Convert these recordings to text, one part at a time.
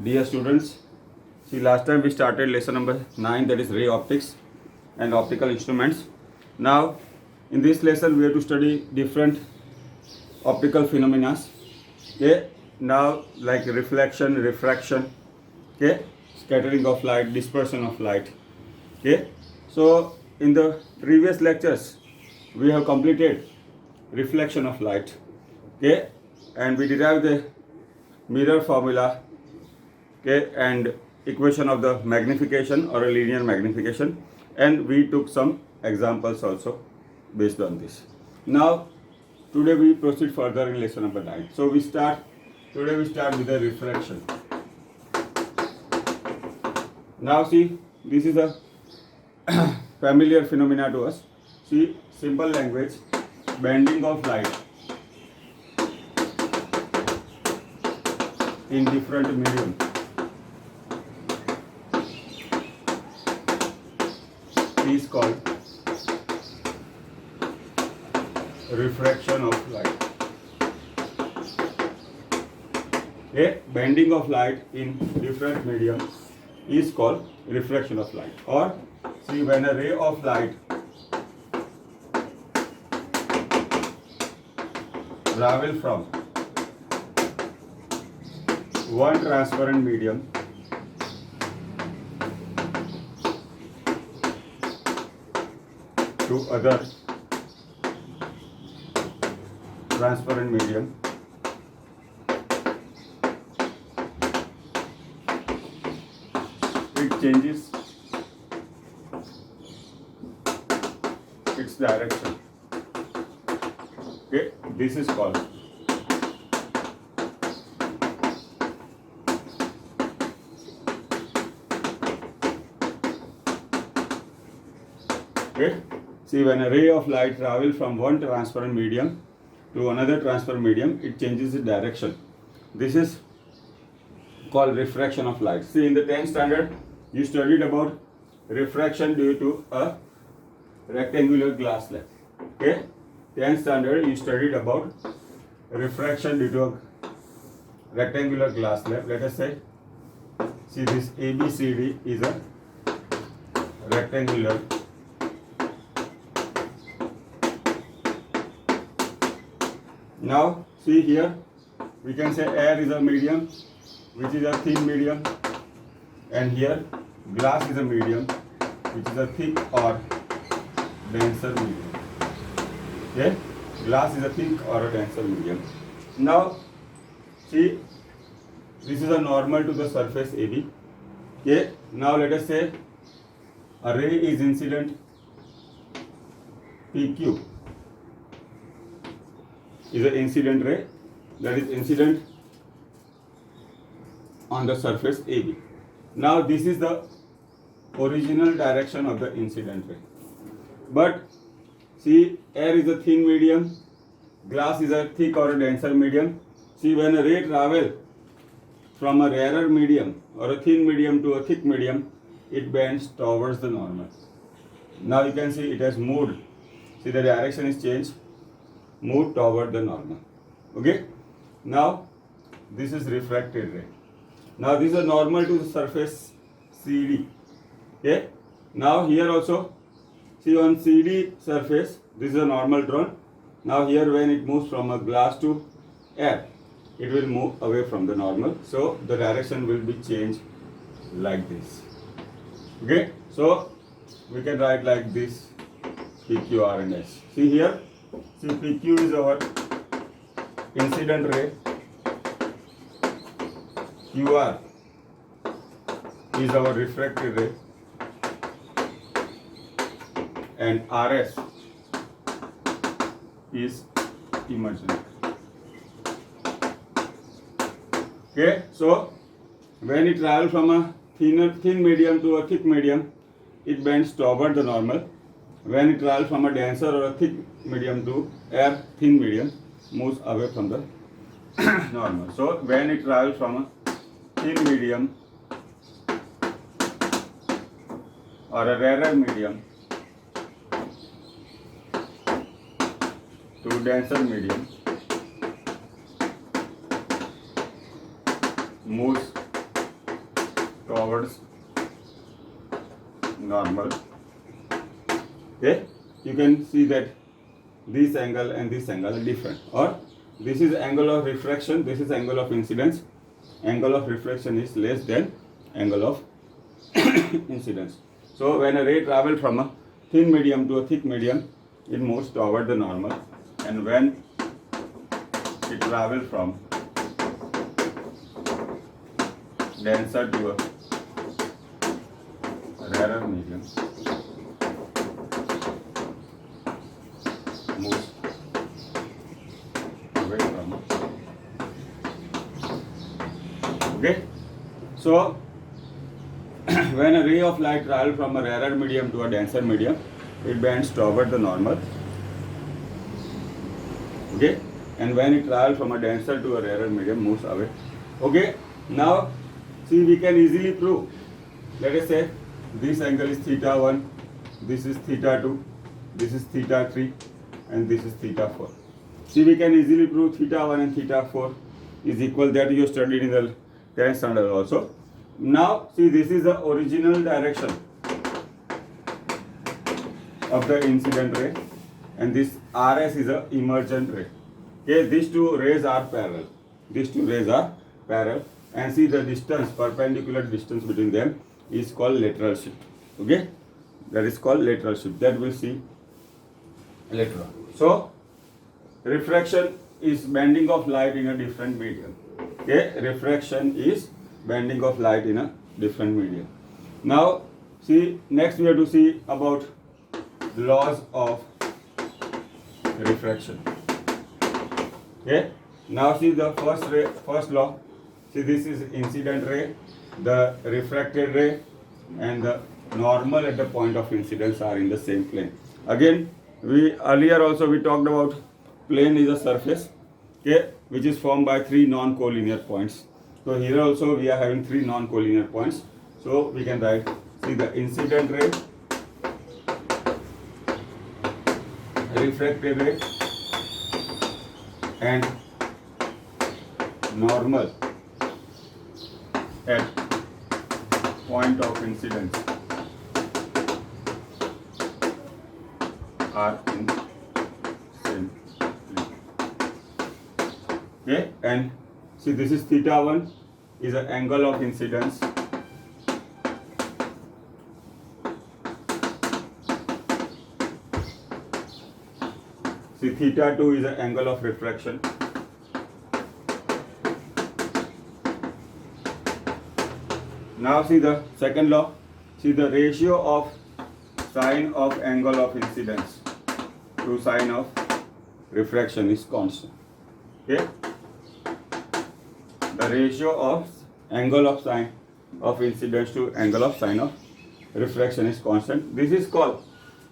Dear students, see last time we started lesson number 9, that is ray optics and optical instruments. Now in this lesson we have to study different optical phenomena. Okay, now like reflection, refraction, okay, scattering of light, dispersion of light. Okay, so in the previous lectures we have completed reflection of light. Okay, and we derived the mirror formula, okay, and equation of the magnification or a linear magnification, and we took some examples also based on this. Now today we proceed further in lesson number 9. So we start with the refraction. Now see, this is a familiar phenomena to us. See, simple language, bending of light in different medium is called refraction of light. A bending of light in different medium is called refraction of light. Or see, when a ray of light travel from one transparent medium to other transparent medium, it changes its direction. Okay, this is called okay. See, when a ray of light travels from one transparent medium to another transparent medium, it changes its direction. This is called refraction of light. See, in the 10th standard, you studied about refraction due to a rectangular glass slab. Okay, 10th standard, you studied about refraction due to a rectangular glass slab. Let us say, see, this ABCD is a rectangular Now see here, we can say air is a medium, which is a thin medium, and here glass is a medium, which is a thick or denser medium. Okay, glass is a thick or a denser medium. Now see, this is a normal to the surface AB. Okay, now let us say a ray is incident PQ is an incident ray that is incident on the surface AB. Now this is the original direction of the incident ray. But see, air is a thin medium, glass is a thick or a denser medium. See, when a ray travels from a rarer medium or a thin medium to a thick medium, it bends towards the normal. Now you can see it has moved. See, the direction is changed, moved toward the normal. Okay, now this is refracted ray. Now this is a normal to the surface CD. Okay, now here also, see, on CD surface, this is a normal drawn. Now here, when it moves from a glass to air, it will move away from the normal, so the direction will be changed like this. Okay, so we can write like this, PQ, R and S. See here, see, PQ is our incident ray, QR is our refracted ray, and RS is emergent. Okay, so when it travels from a thin medium to a thick medium, it bends toward the normal. When it travels from a denser or a thick medium to air thin medium, moves away from the normal. So when it travels from a thin medium or a rarer medium to denser medium, moves towards normal. Okay, you can see that this angle and this angle are different, or this is angle of refraction, this is angle of incidence. Angle of refraction is less than angle of incidence. So when a ray travels from a thin medium to a thick medium, it moves toward the normal, and when it travels from denser to a rarer medium, moves away from. Okay, so when a ray of light travels from a rarer medium to a denser medium, it bends toward the normal. Okay, and when it travels from a denser to a rarer medium, moves away. Okay, now see, we can easily prove. Let us say this angle is theta 1, this is theta 2, this is theta 3, and this is theta 4. See, we can easily prove theta 1 and theta 4 is equal. That you studied in the 10th standard also. Now see, this is the original direction of the incident ray, and this RS is a emergent ray. Okay, these two rays are parallel. These two rays are parallel, and see the distance, perpendicular distance between them is called lateral shift. Okay, that is called lateral shift. That we'll see later on. So refraction is bending of light in a different medium. Okay, refraction is bending of light in a different medium. Now see, next we have to see about laws of refraction. Okay, now see the first law. See, this is incident ray, the refracted ray, and the normal at the point of incidence are in the same plane. Again, we earlier also we talked about plane is a surface, okay, which is formed by three non-collinear points. So here also we are having three non-collinear points. So we can write, see, the incident ray, refracted ray, and normal at point of incidence are in same plane. Okay, and see, this is theta 1 is an angle of incidence. See, theta 2 is an angle of refraction. Now see the second law. See, the ratio of sine of angle of incidence to sine of refraction is constant. Okay, the ratio of angle of sine of incidence to angle of sine of refraction is constant. This is called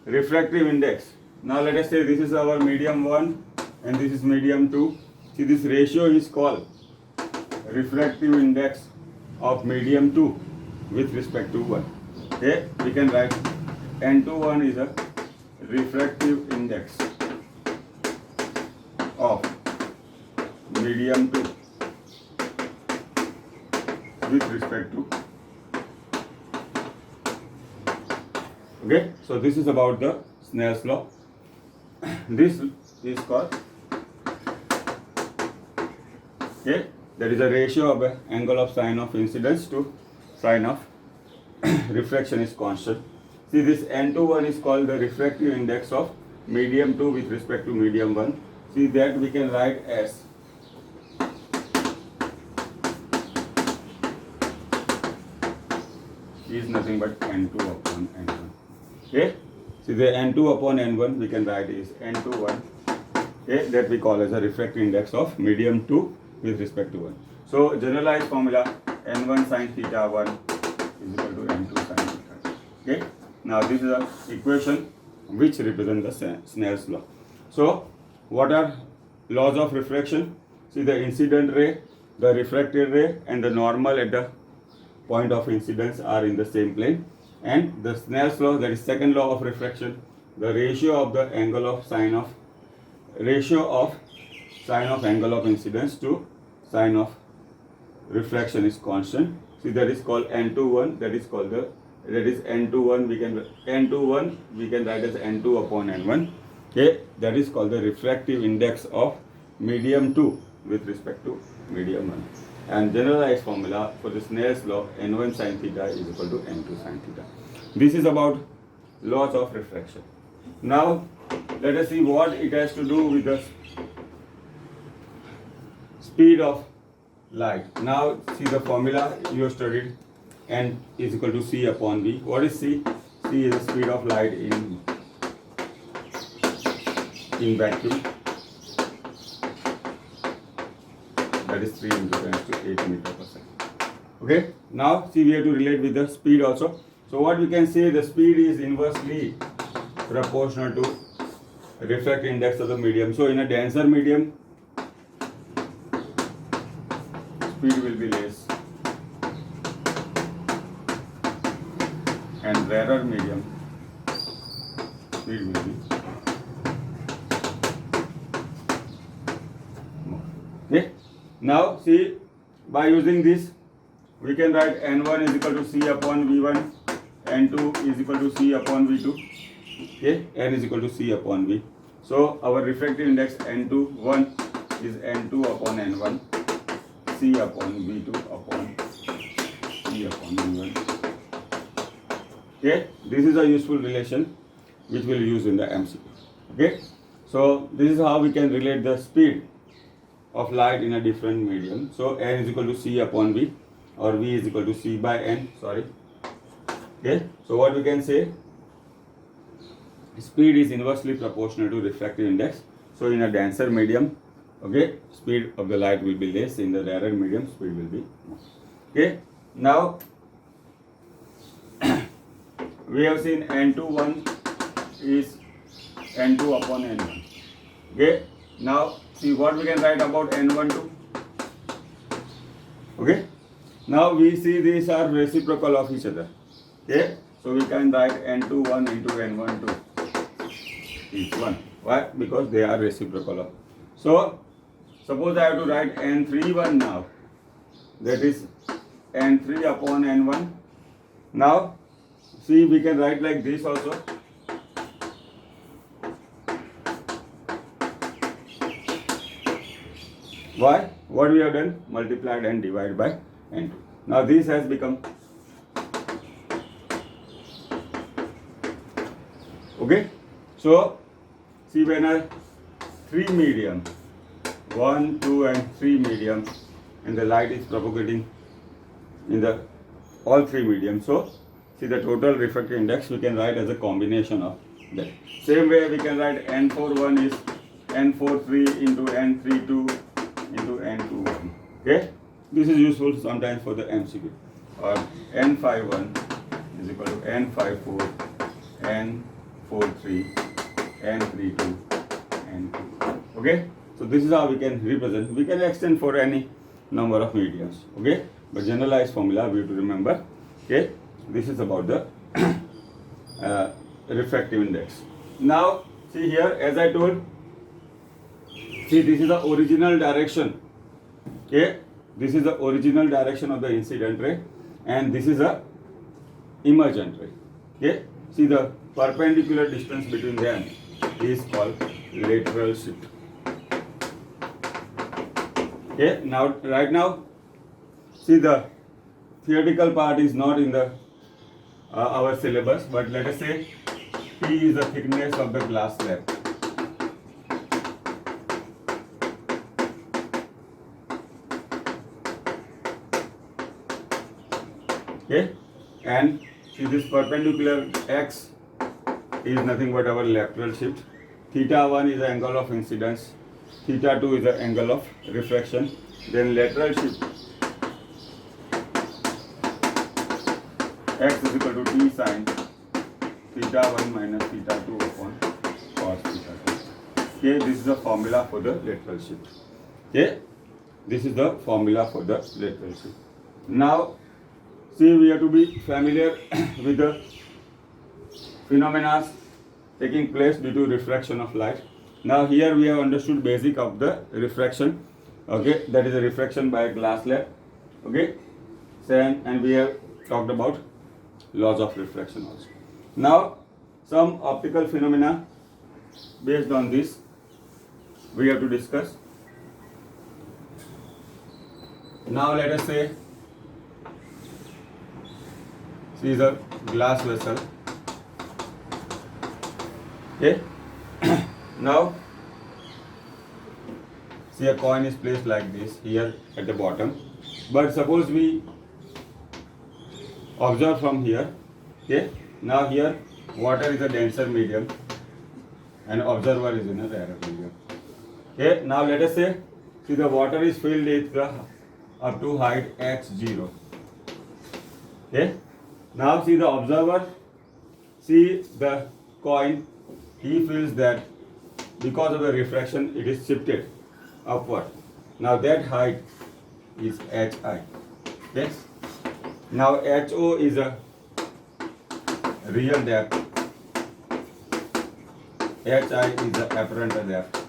refractive index. Now let us say this is our medium 1 and this is medium 2. See, this ratio is called refractive index of medium 2 with respect to 1. Okay, we can write N21 is a refractive index of medium 2 with respect to. Okay, so this is about the Snell's law. This is called, okay, that is a ratio of the angle of sine of incidence to sine of refraction is constant. See, this N21 is called the refractive index of medium 2 with respect to medium 1. See, that we can write as is nothing but N2 upon N1. Okay, see, the N2 upon N1 we can write is N21. Okay, that we call as a refractive index of medium 2 with respect to 1. So generalized formula, N1 sin theta 1 is equal to N2 sin theta. Okay, now this is a equation which represents the Snell's law. So what are laws of refraction? See, the incident ray, the refracted ray, and the normal at the point of incidence are in the same plane. And the Snell's law, that is second law of refraction, the ratio of the angle of sine of angle of incidence to sine of refraction is constant. See, that is called N21. That is called that is N21. N21 we can write as N2 upon N1. Okay, that is called the refractive index of medium 2 with respect to medium 1. And generalized formula for the Snell's law, N1 sin theta is equal to N2 sin theta. This is about laws of refraction. Now let us see what it has to do with the speed of light. Now see the formula you have studied, N is equal to C upon V. What is C? C is the speed of light in vacuum. That is 3 into 10 to 8 meter per second. Okay. Now see, we have to relate with the speed also. So what we can say, the speed is inversely proportional to refractive index of the medium. So in a denser medium, speed will be less, and rarer medium, speed will be more. Okay. Now see, by using this, we can write N1 is equal to C upon V1, N2 is equal to C upon V2. Okay, N is equal to C upon V. So our refractive index N21 is N2 upon N1, C upon V2 upon C upon V1. Okay, this is a useful relation which we'll use in the MCQ. Okay, so this is how we can relate the speed of light in a different medium. So N is equal to C upon V, or V is equal to C by N, sorry. Okay, so what we can say, speed is inversely proportional to refractive index. So in a denser medium, okay, speed of the light will be less. In the rarer medium, speed will be more. Okay, now we have seen N21 is N2 upon N1. Okay, now see what we can write about N12. Okay, now we see these are reciprocal of each other. Okay, so we can write N21 into N12 is 1. Why? Because they are reciprocal of. So suppose I have to write N31 now. That is N3 upon N1. Now see, we can write like this also. Why? What we have done? Multiplied and divided by N2. Now this has become. Okay. So see, when I 3 medium, 1, 2 and 3 medium, and the light is propagating in the all 3 mediums. So see, the total refractive index we can write as a combination of that. Same way we can write N41 is N43 into N32 into N21. Okay, this is useful sometimes for the MCQ. Or N51 is equal to N54, N43, N32, N2. Okay, so this is how we can represent. We can extend for any number of mediums. Okay, but generalized formula we have to remember. Okay, this is about the refractive index. Now see here, as I told, see, this is the original direction. Okay, this is the original direction of the incident ray, and this is a emergent ray. Okay, see, the perpendicular distance between them is called lateral shift. Okay, now right now, see, the theoretical part is not in the our syllabus, but let us say P is the thickness of the glass slab. Okay, and see, this perpendicular X is nothing but our lateral shift. Theta 1 is the angle of incidence, theta 2 is the angle of refraction. Then lateral shift X is equal to T sine theta 1 minus theta 2 upon cos theta 2. Okay, this is the formula for the lateral shift. Okay, this is the formula for the lateral shift. Now see, we have to be familiar with the phenomena taking place due to refraction of light. Now here we have understood basic of the refraction. Okay, that is a refraction by a glass slab. Okay, same, and we have talked about laws of refraction also. Now, some optical phenomena based on this we have to discuss. Now let us say, see the glass vessel. Okay. Now see a coin is placed like this here at the bottom, but suppose we observe from here. Okay. Now here water is a denser medium and observer is in a rarer medium. Okay. Now let us say, see the water is filled with the up to height h0. Okay. Now see the observer, see the coin, he feels that because of the refraction it is shifted upward. Now that height is hi. Okay. Now ho is a real depth, hi is the apparent depth.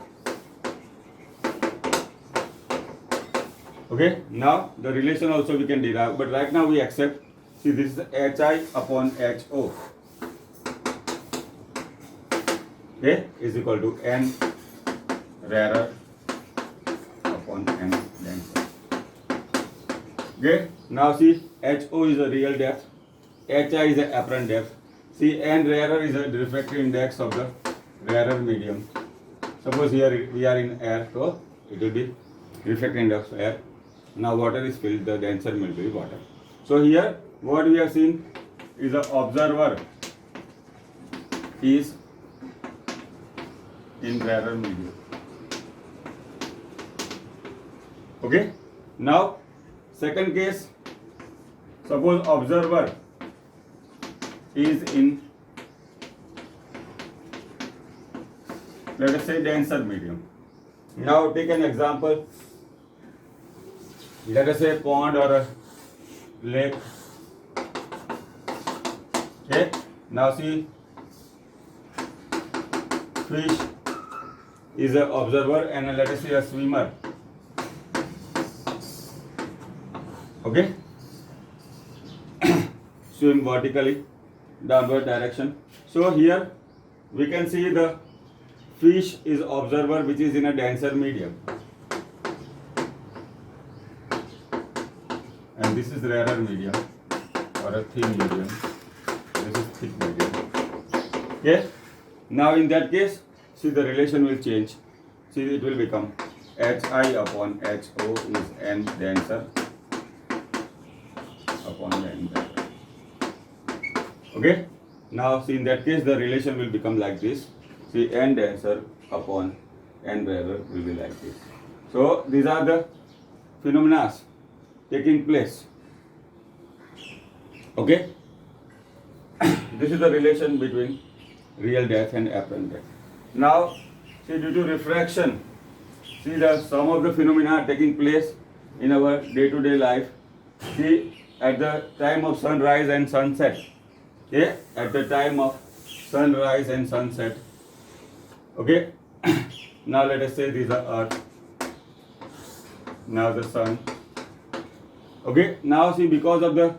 Okay, now the relation also we can derive, but right now we accept, see this is hi upon ho. Okay, is equal to n rarer upon n denser. Okay, now see ho is a real depth, hi is the apparent depth. See n rarer is a refractive index of the rarer medium. Suppose here we are in air, so it will be refractive index of air. Now water is filled, the denser will be water. So here what we have seen is the observer is in rarer medium. Okay. Now second case, suppose observer is in, let us say, denser medium. Now take an example. Let us say pond or a lake. Okay. Now see, fish is an observer and let us say a swimmer. Okay. Swim vertically, downward direction. So here we can see the fish is observer which is in a denser medium. And this is rarer medium or a thin medium. This is thick medium. Okay. Now in that case, see the relation will change. See it will become hi upon ho is n denser upon n denser. Okay. Now see in that case the relation will become like this. See n denser upon n rarer will be like this. So these are the phenomena taking place. Okay. This is the relation between real depth and apparent depth. Now see, due to refraction, see the some of the phenomena taking place in our day-to-day life. See at the time of sunrise and sunset. Okay, at the time of sunrise and sunset. Okay. Now let us say these are earth. Now the sun. Okay. Now see, because of the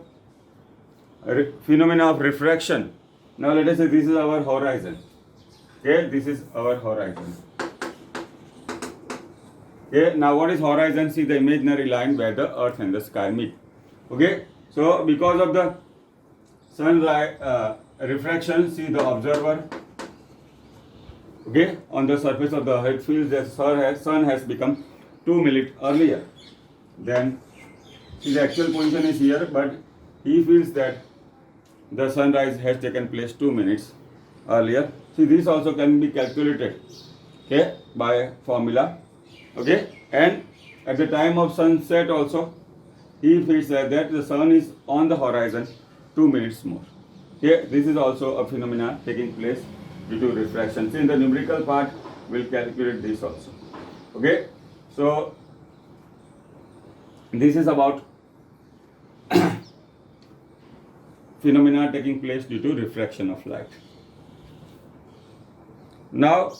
phenomena of refraction, now let us say this is our horizon. Okay, this is our horizon. Okay, now what is horizon? See the imaginary line where the earth and the sky meet. Okay, so because of the sunlight refraction, see the observer, okay, on the surface of the earth feels that sun has become 2 minutes earlier. Then see the actual position is here, but he feels that the sunrise has taken place 2 minutes earlier. See this also can be calculated, okay, by formula. Okay, and at the time of sunset also he feels that the sun is on the horizon 2 minutes more. Okay, this is also a phenomena taking place due to refraction. See in the numerical part we'll calculate this also. Okay, so this is about phenomena taking place due to refraction of light. Now,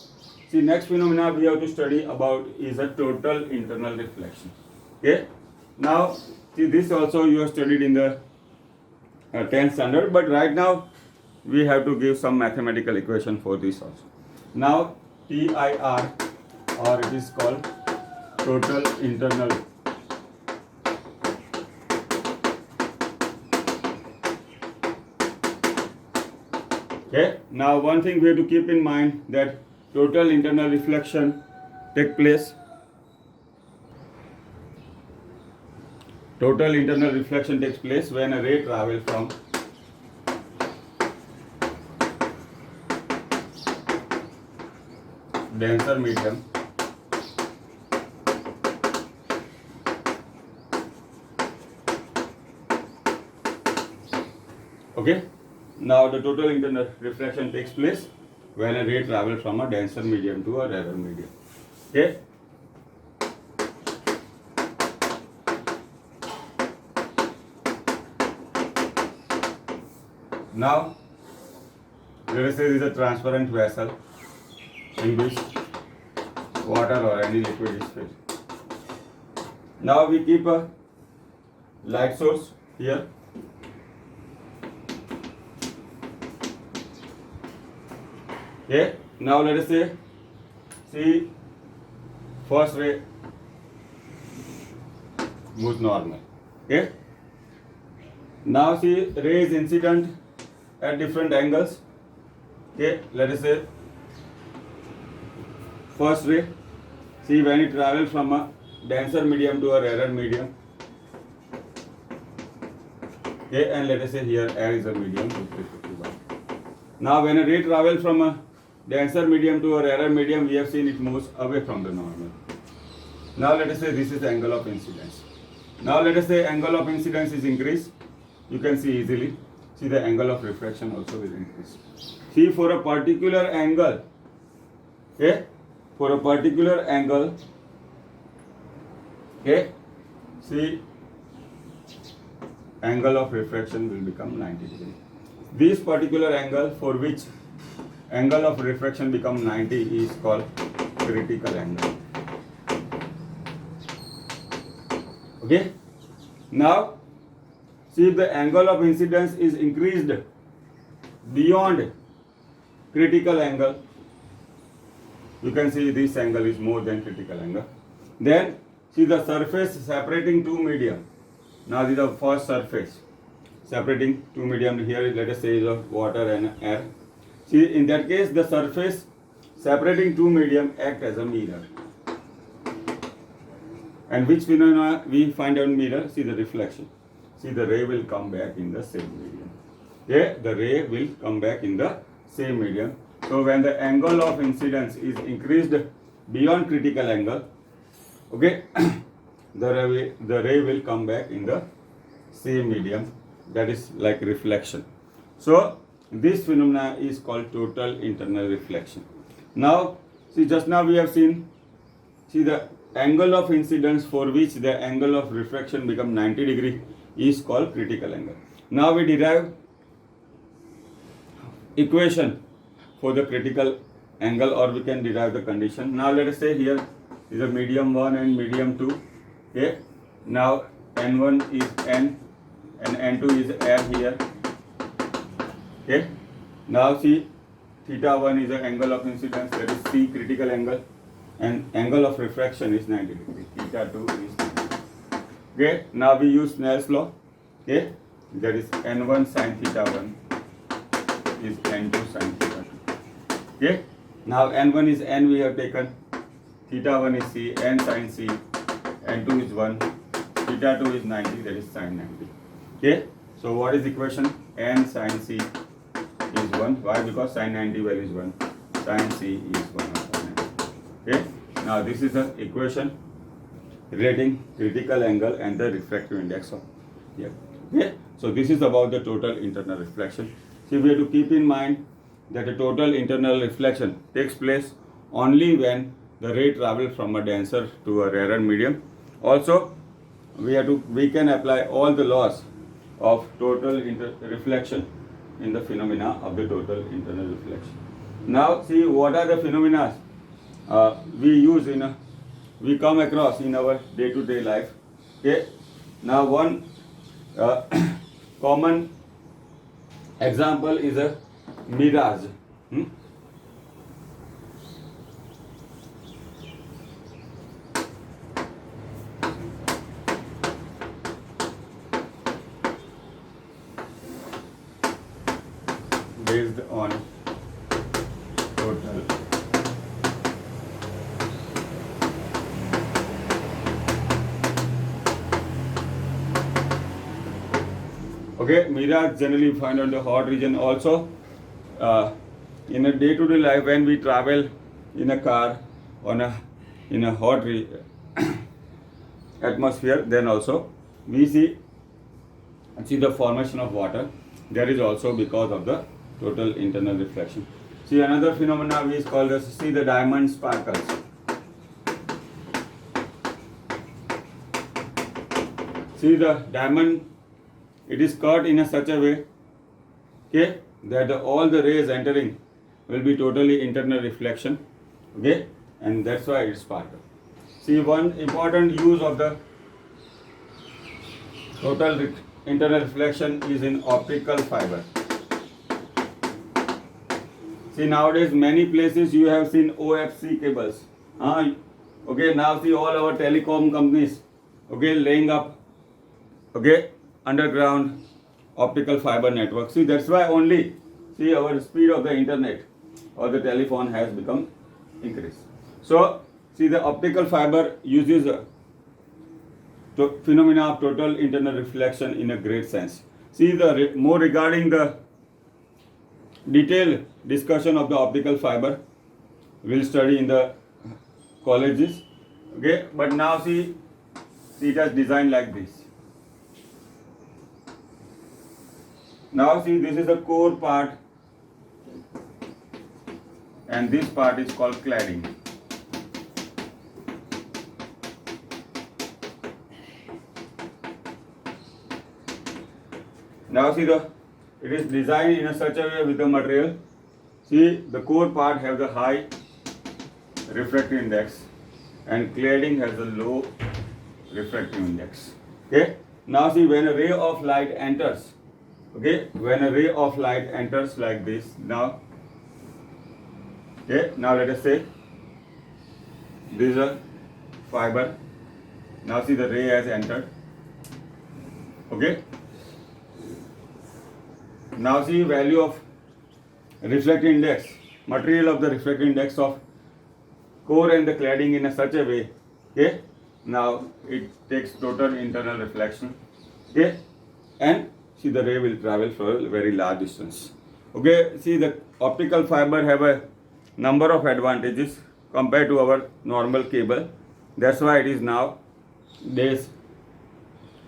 see next phenomena we have to study about is a total internal reflection. Okay. Now, see, this also you have studied in the 10th standard, but right now we have to give some mathematical equation for this also. Now, TIR, or it is called total internal okay. Now, one thing we have to keep in mind that total internal reflection take place. Total internal reflection takes place when a ray travels from denser medium okay. Now the total internal reflection takes place when a ray travels from a denser medium to a rarer medium. Okay. Now, let us say this is a transparent vessel in which water or any liquid is filled. Now we keep a light source here. Okay. Now let us say, see, first ray moves normal. Okay. Now see, ray is incident at different angles. Okay, let us say first ray, see when it travels from a denser medium to a rarer medium. Okay, and let us say here air is a medium. Now when a ray travels from a denser medium to a rarer medium, we have seen it moves away from the normal. Now let us say this is the angle of incidence. Now let us say angle of incidence is increased. You can see easily. See, the angle of refraction also will increase. See, for a particular angle, okay, for a particular angle, okay, see, angle of refraction will become 90 degree. This particular angle for which angle of refraction become 90 is called critical angle. Okay. Now, see, if the angle of incidence is increased beyond critical angle, you can see this angle is more than critical angle. Then see the surface separating two medium. Now this is the first surface separating two medium. Here let us say is of water and air. See, in that case the surface separating two medium act as a mirror. And which phenomena we find out mirror? See the reflection. See, the ray will come back in the same medium. Okay, the ray will come back in the same medium. So when the angle of incidence is increased beyond critical angle, okay, the ray will come back in the same medium. That is like reflection. So this phenomena is called total internal reflection. Now, see, just now we have seen, see, the angle of incidence for which the angle of refraction become 90 degree is called critical angle. Now we derive equation for the critical angle, or we can derive the condition. Now let us say here is a medium 1 and medium 2. Okay. Now N1 is N and N2 is air here. Okay. Now see, theta 1 is the angle of incidence, that is C, critical angle, and angle of refraction is 90 degree. Theta 2 is 90. Okay. Now we use Snell's law. Okay. That is N1 sin theta 1 is N2 sin theta 2. Okay. Now N1 is N, we have taken. Theta 1 is C, N sin C, N2 is 1, theta 2 is 90, that is sin 90. Okay. So what is the equation? N sin C is 1. Why? Because sin 90 value is 1. Sin C is 1 upon 90. Okay. Now this is the equation relating critical angle and the refractive index of here. Okay. So this is about the total internal reflection. So we have to keep in mind that the total internal reflection takes place only when the ray travels from a denser to a rarer medium. Also, we can apply all the laws of total reflection in the phenomena of the total internal reflection. Now, see what are the phenomena we come across in our day-to-day life. Okay, Now one common example is a mirage. Based on total mirage generally found on the hot region. Also in a day-to-day life, when we travel in a car in a hot atmosphere, then also we see the formation of water. That is also because of the total internal reflection. See, another phenomena we call this, see the diamond sparkles. See the diamond, it is cut in such a way, okay, that all the rays entering will be totally internal reflection, okay, and that's why it sparkles. See, one important use of the total internal reflection is in optical fiber. See, nowadays many places you have seen OFC cables. Okay, now see all our telecom companies, okay, laying up, okay, underground optical fiber network. See, that's why only, see, our speed of the internet or the telephone has become increased. So, see, the optical fiber uses phenomena of total internal reflection in a great sense. See, the more regarding the detailed discussion of the optical fiber we'll study in the colleges, okay, but now see it has designed like this. Now see, this is the core part and this part is called cladding. Now see, it is designed in such a way with the material. See, the core part has a high refractive index and cladding has a low refractive index. Okay. Now see, when a ray of light enters, okay, when a ray of light enters like this, now, okay, now let us say this is a fiber. Now see, the ray has entered, okay. Now see, value of refractive index, material of the refractive index of core and the cladding in such a way, okay. Now it takes total internal reflection, okay, and see the ray will travel for a very large distance. Okay, see the optical fiber have a number of advantages compared to our normal cable. That's why it is nowadays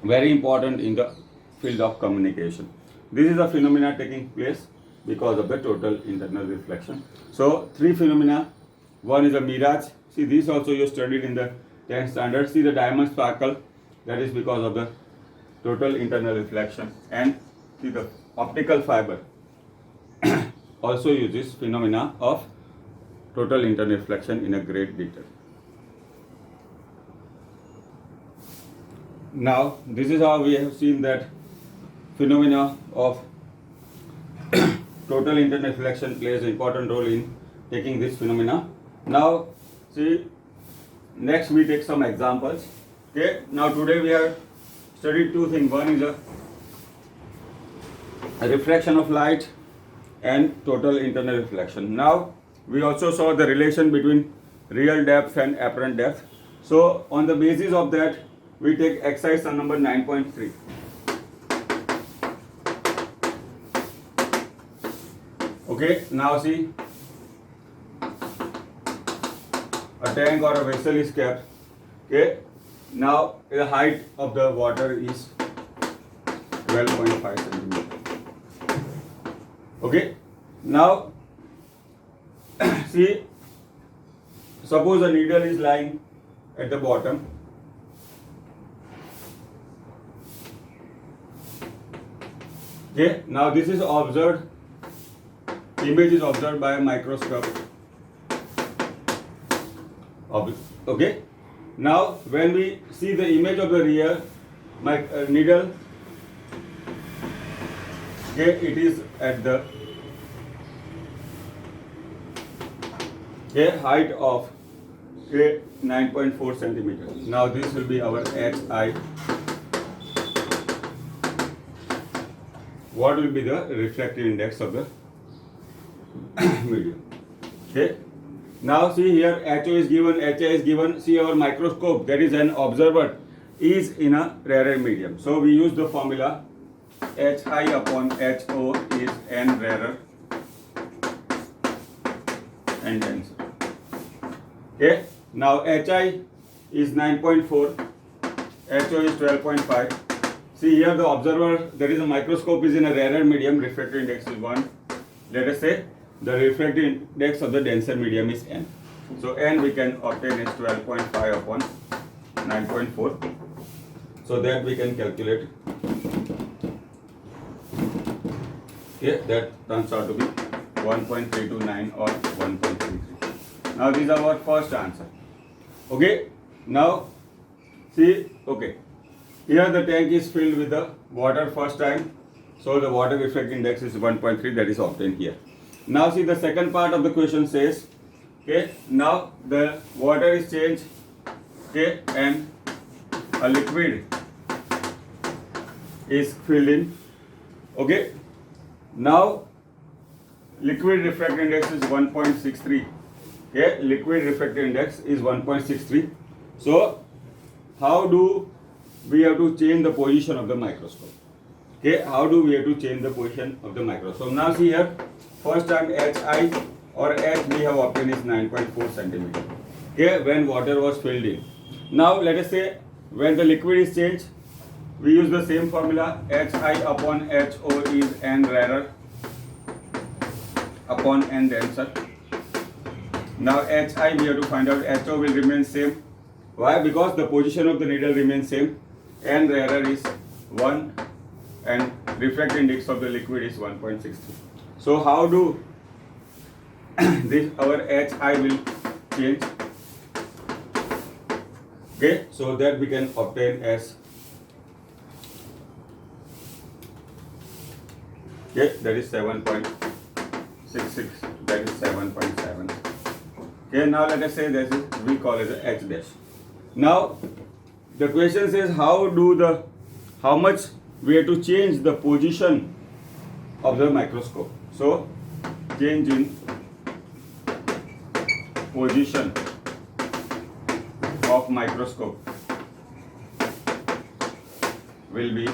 very important in the field of communication. This is a phenomena taking place because of the total internal reflection. So, three phenomena. One is a mirage. See, this also you studied in the 10th standard. See the diamond sparkle. That is because of the total internal reflection. And see the optical fiber also uses phenomena of total internal reflection in a great detail. Now, this is how we have seen that phenomena of total internal reflection plays an important role in taking this phenomena. Now, see, next we take some examples. Okay, now today we have studied two things. One is a refraction of light and total internal reflection. Now, we also saw the relation between real depth and apparent depth. So, on the basis of that, we take exercise number 9.3. Okay, now see, a tank or a vessel is kept. Okay, now the height of the water is 12.5 centimeter. Okay, now see, suppose a needle is lying at the bottom. Okay, now this is observed, image is observed by a microscope. Okay, now when we see the image of the real my needle, okay, it is at the height of 9.4 centimeters. Now this will be our HI. What will be the refractive index of the medium? Okay. Now see here, HO is given, HI is given. See our microscope, that is an observer, is in a rarer medium. So we use the formula HI upon HO is N rarer and denser. Okay. Now HI is 9.4, HO is 12.5. See here the observer, that is a microscope, is in a rarer medium, refractive index is 1. Let us say the refractive index of the denser medium is N. So N we can obtain is 12.5 upon 9.4. So that we can calculate. Okay, that turns out to be 1.329 or 1.33. Now this is our first answer. Okay, now see, okay, here the tank is filled with the water first time. So the water refractive index is 1.3, that is obtained here. Now see the second part of the question says, okay, now the water is changed, okay, and a liquid is filled in, okay. Now liquid refractive index is 1.63, okay, liquid refractive index is 1.63. So how do we have to change the position of the microscope? Okay, how do we have to change the position of the microscope? Now see here, first time HI or H we have obtained is 9.4 centimeter. Okay, when water was filled in. Now let us say when the liquid is changed, we use the same formula, HI upon HO is N rarer upon N denser. Now HI we have to find out, HO will remain same. Why? Because the position of the needle remains same. N rarer is 1 and refractive index of the liquid is 1.63. So how do this our HI will change? Okay, so that we can obtain as, okay, that is 7.66, that is 7.7. Okay, now let us say this is, we call it the H dash. Now the question says how much we have to change the position of the microscope. So change in position of microscope will be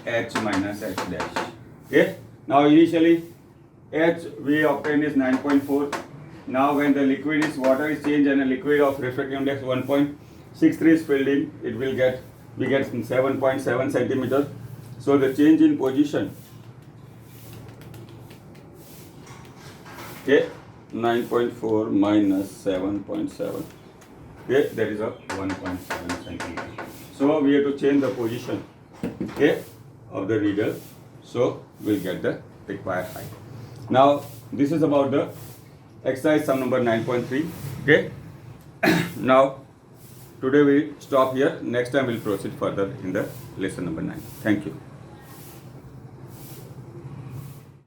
H minus H dash. Okay. Now initially H we obtained is 9.4. Now when the liquid is water is changed and a liquid of refractive index 1.63 is filled in, it will get, we get 7.7 centimeter. So the change in position, okay, 9.4 minus 7.7, okay, that is a 1.7 centimeter. So we have to change the position, okay, of the needle. So we'll get the required height. Now this is about the exercise sum number 9.3. Okay. Now today we stop here. Next time we'll proceed further in the lesson number 9. Thank you.